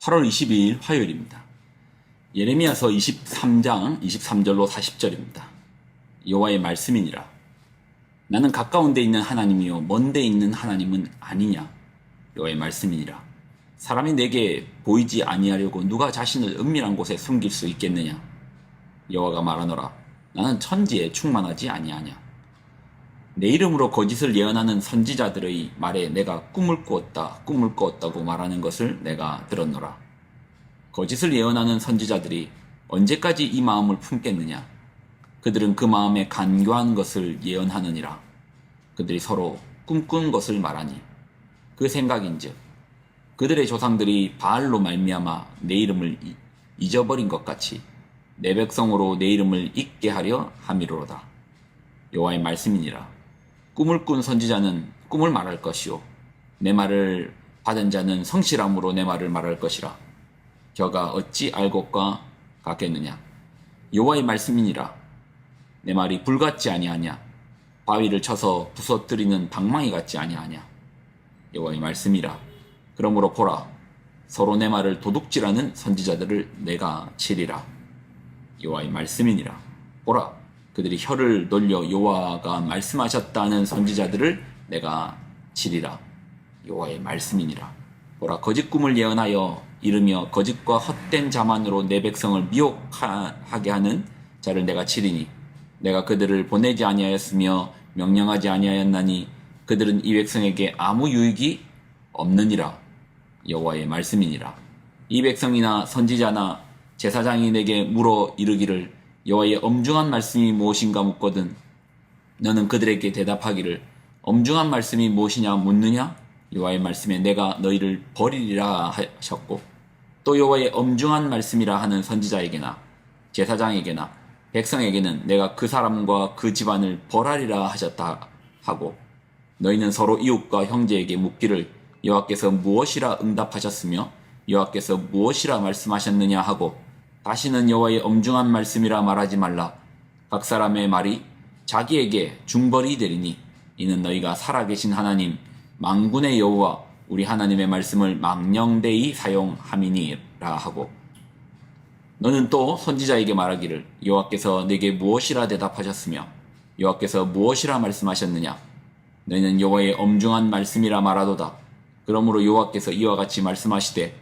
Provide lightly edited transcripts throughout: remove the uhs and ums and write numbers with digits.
8월 22일 화요일입니다. 예레미야서 23장 23절로 40절입니다. 여호와의 말씀이니라. 나는 가까운 데 있는 하나님이요 먼 데 있는 하나님은 아니냐. 여호와의 말씀이니라. 사람이 내게 보이지 아니하려고 누가 자신을 은밀한 곳에 숨길 수 있겠느냐. 여호와가 말하노라. 나는 천지에 충만하지 아니하냐. 내 이름으로 거짓을 예언하는 선지자들의 말에 내가 꿈을 꾸었다고 말하는 것을 내가 들었노라. 거짓을 예언하는 선지자들이 언제까지 이 마음을 품겠느냐. 그들은 그 마음에 간교한 것을 예언하느니라. 그들이 서로 꿈꾼 것을 말하니 그 생각인즉 그들의 조상들이 바알로 말미암아 내 이름을 잊어버린 것 같이 내 백성으로 내 이름을 잊게 하려 함이로로다. 여호와의 말씀이니라. 꿈을 꾼 선지자는 꿈을 말할 것이요 내 말을 받은 자는 성실함으로 내 말을 말할 것이라. 겨가 어찌 알곡과 같겠느냐. 여호와의 말씀이니라. 내 말이 불같지 아니하냐. 바위를 쳐서 부서뜨리는 방망이 같지 아니하냐. 여호와의 말씀이라. 그러므로 보라, 서로 내 말을 도둑질하는 선지자들을 내가 치리라. 여호와의 말씀이니라. 보라, 그들이 혀를 돌려 여호와가 말씀하셨다는 선지자들을 내가 치리라. 여호와의 말씀이니라. 보라, 거짓 꿈을 예언하여 이르며 거짓과 헛된 자만으로 내 백성을 미혹하게 하는 자를 내가 치리니 내가 그들을 보내지 아니하였으며 명령하지 아니하였나니 그들은 이 백성에게 아무 유익이 없느니라. 여호와의 말씀이니라. 이 백성이나 선지자나 제사장이 내게 물어 이르기를 여호와의 엄중한 말씀이 무엇인가 묻거든 너는 그들에게 대답하기를 엄중한 말씀이 무엇이냐 묻느냐. 여호와의 말씀에 내가 너희를 버리리라 하셨고 또 여호와의 엄중한 말씀이라 하는 선지자에게나 제사장에게나 백성에게는 내가 그 사람과 그 집안을 벌하리라 하셨다 하고 너희는 서로 이웃과 형제에게 묻기를 여호와께서 무엇이라 응답하셨으며 여호와께서 무엇이라 말씀하셨느냐 하고 다시는 여호와의 엄중한 말씀이라 말하지 말라. 각 사람의 말이 자기에게 중벌이 되리니 이는 너희가 살아계신 하나님 만군의 여호와 우리 하나님의 말씀을 망령되이 사용함이니라 하고 너는 또 선지자에게 말하기를 여호와께서 내게 무엇이라 대답하셨으며 여호와께서 무엇이라 말씀하셨느냐. 너희는 여호와의 엄중한 말씀이라 말하도다. 그러므로 여호와께서 이와 같이 말씀하시되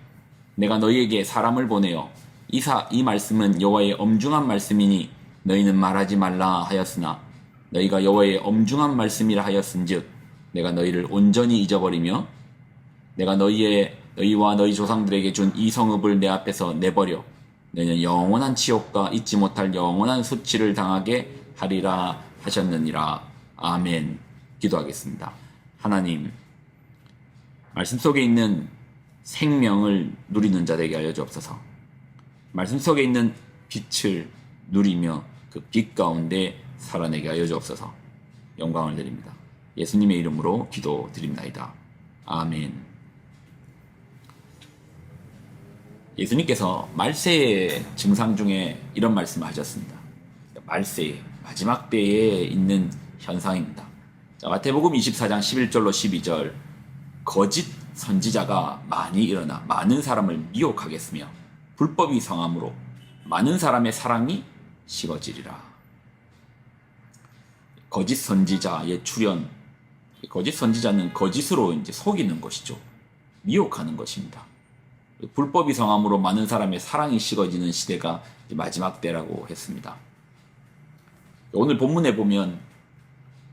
내가 너희에게 사람을 보내어 이 말씀은 여호와의 엄중한 말씀이니 너희는 말하지 말라 하였으나 너희가 여호와의 엄중한 말씀이라 하였은즉 내가 너희를 온전히 잊어버리며 내가 너희와 너희 조상들에게 준 이 성읍을 내 앞에서 내버려 너희는 영원한 치욕과 잊지 못할 영원한 수치를 당하게 하리라 하셨느니라. 아멘. 기도하겠습니다. 하나님, 말씀 속에 있는 생명을 누리는 자 되게 하여 주옵소서. 말씀 속에 있는 빛을 누리며 그 빛 가운데 살아내게 하여 주옵소서. 영광을 드립니다. 예수님의 이름으로 기도드립나이다. 아멘. 예수님께서 말세의 증상 중에 이런 말씀을 하셨습니다. 말세, 마지막 때에 있는 현상입니다. 자, 마태복음 24장 11절로 12절 거짓 선지자가 많이 일어나 많은 사람을 미혹하겠으며 불법이 성함으로 많은 사람의 사랑이 식어지리라. 거짓 선지자의 출현. 거짓 선지자는 거짓으로 이제 속이는 것이죠. 미혹하는 것입니다. 불법이 성함으로 많은 사람의 사랑이 식어지는 시대가 마지막 때라고 했습니다. 오늘 본문에 보면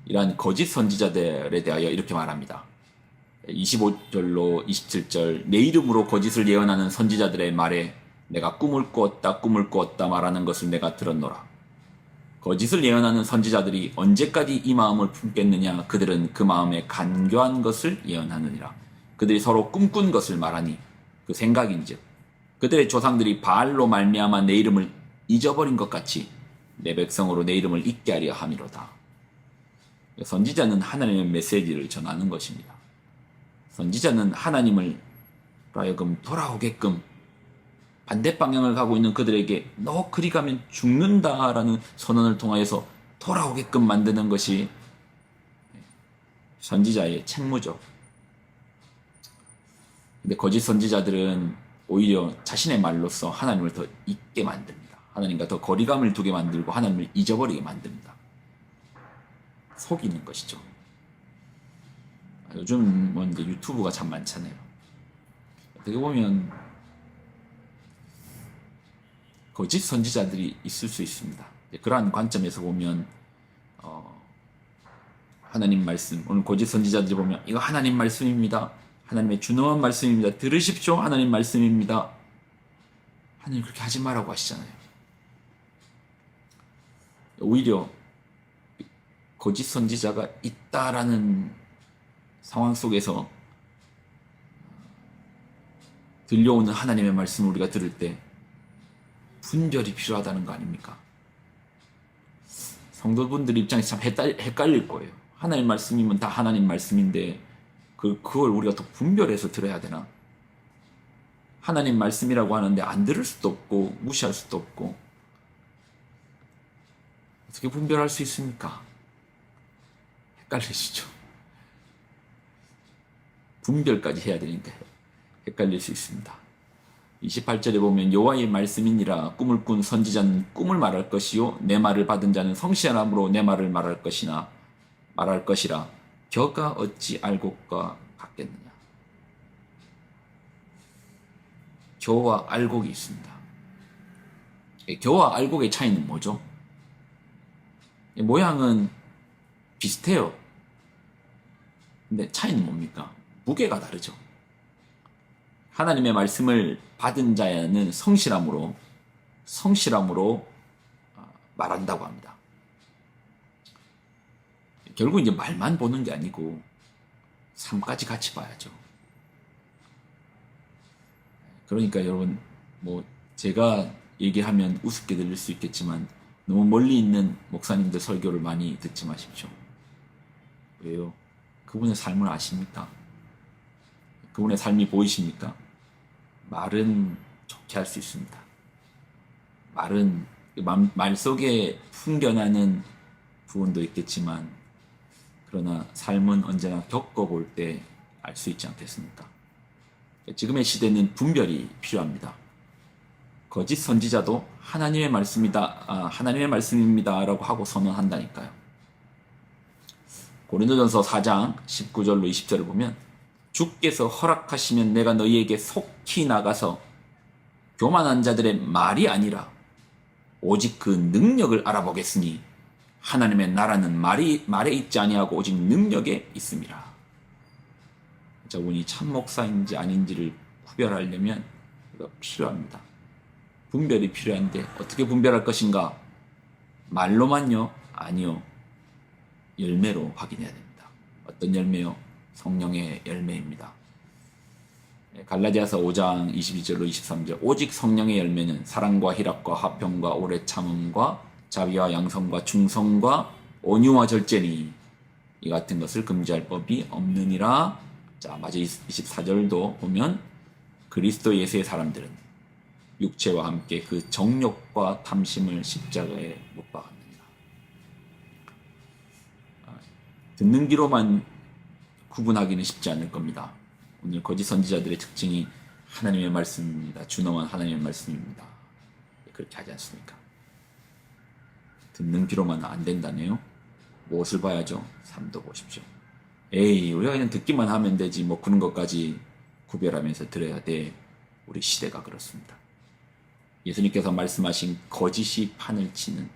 이러한 거짓 선지자들에 대하여 이렇게 말합니다. 25절로 27절 내 이름으로 거짓을 예언하는 선지자들의 말에 내가 꿈을 꾸었다 말하는 것을 내가 들었노라. 거짓을 예언하는 선지자들이 언제까지 이 마음을 품겠느냐. 그들은 그 마음에 간교한 것을 예언하느니라. 그들이 서로 꿈꾼 것을 말하니 그 생각인즉 그들의 조상들이 바알로 말미암아 내 이름을 잊어버린 것 같이 내 백성으로 내 이름을 잊게 하려 함이로다. 선지자는 하나님의 메시지를 전하는 것입니다. 선지자는 하나님을 하여금 돌아오게끔 반대 방향을 가고 있는 그들에게 너 그리 가면 죽는다라는 선언을 통하여서 돌아오게끔 만드는 것이 선지자의 책무죠. 근데 거짓 선지자들은 오히려 자신의 말로써 하나님을 더 잊게 만듭니다. 하나님과 더 거리감을 두게 만들고 하나님을 잊어버리게 만듭니다. 속이는 것이죠. 요즘 뭐 이제 유튜브가 참 많잖아요. 어떻게 보면 거짓 선지자들이 있을 수 있습니다. 그러한 관점에서 보면 하나님 말씀, 오늘 거짓 선지자들이 보면 이거 하나님 말씀입니다. 하나님의 준엄한 말씀입니다. 들으십시오. 하나님 말씀입니다. 하나님 그렇게 하지 말라고 하시잖아요. 오히려 거짓 선지자가 있다라는 상황 속에서 들려오는 하나님의 말씀을 우리가 들을 때 분별이 필요하다는 거 아닙니까? 성도분들 입장에서 참 헷갈릴 거예요. 하나님 말씀이면 다 하나님 말씀인데 그걸 우리가 또 분별해서 들어야 되나? 하나님 말씀이라고 하는데 안 들을 수도 없고 무시할 수도 없고 어떻게 분별할 수 있습니까? 헷갈리시죠? 분별까지 해야 되니까 헷갈릴 수 있습니다. 28절에 보면 여호와의 말씀이니라 꿈을 꾼 선지자는 꿈을 말할 것이요 내 말을 받은 자는 성실함으로 내 말을 말할 것이라 겨가 어찌 알곡과 같겠느냐. 겨와 알곡이 있습니다. 겨와 알곡의 차이는 뭐죠? 모양은 비슷해요. 근데 차이는 뭡니까? 무게가 다르죠. 하나님의 말씀을 받은 자는 성실함으로 말한다고 합니다. 결국 이제 말만 보는 게 아니고 삶까지 같이 봐야죠. 그러니까 여러분 뭐 제가 얘기하면 우습게 들릴 수 있겠지만 너무 멀리 있는 목사님들 설교를 많이 듣지 마십시오. 왜요? 그분의 삶을 아십니까? 그분의 삶이 보이십니까? 말은 좋게 할 수 있습니다. 말은 말 속에 풍겨나는 부분도 있겠지만 그러나 삶은 언제나 겪어볼 때 알 수 있지 않겠습니까? 지금의 시대는 분별이 필요합니다. 거짓 선지자도 하나님의 말씀이다, 하나님의 말씀입니다라고 하고 선언한다니까요. 고린도전서 4장 19절로 20절을 보면 주께서 허락하시면 내가 너희에게 속히 나가서 교만한 자들의 말이 아니라 오직 그 능력을 알아보겠으니 하나님의 나라는 말에 있지 아니하고 오직 능력에 있음이라. 저분이 참 목사인지 아닌지를 구별하려면 이거 필요합니다. 분별이 필요한데 어떻게 분별할 것인가? 말로만요? 아니요. 열매로 확인해야 됩니다. 어떤 열매요? 성령의 열매입니다. 갈라디아서 5장 22절로 23절 오직 성령의 열매는 사랑과 희락과 화평과 오래 참음과 자비와 양성과 충성과 온유와 절제니 이 같은 것을 금지할 법이 없느니라. 자, 마저 24절도 보면 그리스도 예수의 사람들은 육체와 함께 그 정욕과 탐심을 십자가에 못 박았느니라. 듣는 귀로만 구분하기는 쉽지 않을 겁니다. 오늘 거짓 선지자들의 특징이 하나님의 말씀입니다. 준엄한 하나님의 말씀입니다. 그렇게 하지 않습니까? 듣는 귀로만 안 된다네요. 무엇을 봐야죠? 삶도 보십시오. 에이, 우리가 그냥 듣기만 하면 되지 뭐 그런 것까지 구별하면서 들어야 돼. 우리 시대가 그렇습니다. 예수님께서 말씀하신 거짓이 판을 치는,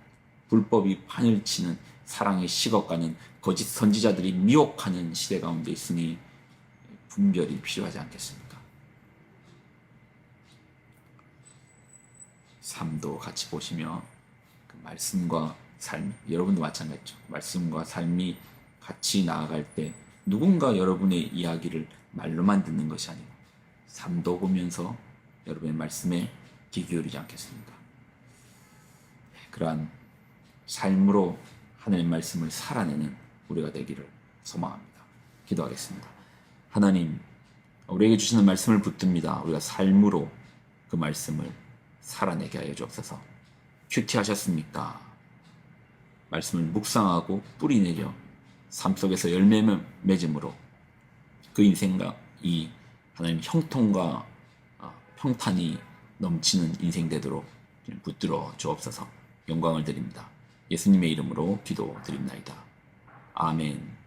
불법이 판을 치는, 사랑이 식어가는 거짓 선지자들이 미혹하는 시대 가운데 있으니 분별이 필요하지 않겠습니까? 삶도 같이 보시며 그 말씀과 삶, 여러분도 마찬가지죠. 말씀과 삶이 같이 나아갈 때 누군가 여러분의 이야기를 말로만 듣는 것이 아니고 삶도 보면서 여러분의 말씀에 귀 기울이지 않겠습니까? 그러한 삶으로 하나님의 말씀을 살아내는 우리가 되기를 소망합니다. 기도하겠습니다. 하나님, 우리에게 주시는 말씀을 붙듭니다. 우리가 삶으로 그 말씀을 살아내게 하여 주옵소서. 큐티하셨습니까? 말씀을 묵상하고 뿌리내려 삶 속에서 열매를 맺음으로 그 인생과 이 하나님 형통과 평탄이 넘치는 인생 되도록 붙들어 주옵소서. 영광을 드립니다. 예수님의 이름으로 기도드립나이다. 아멘.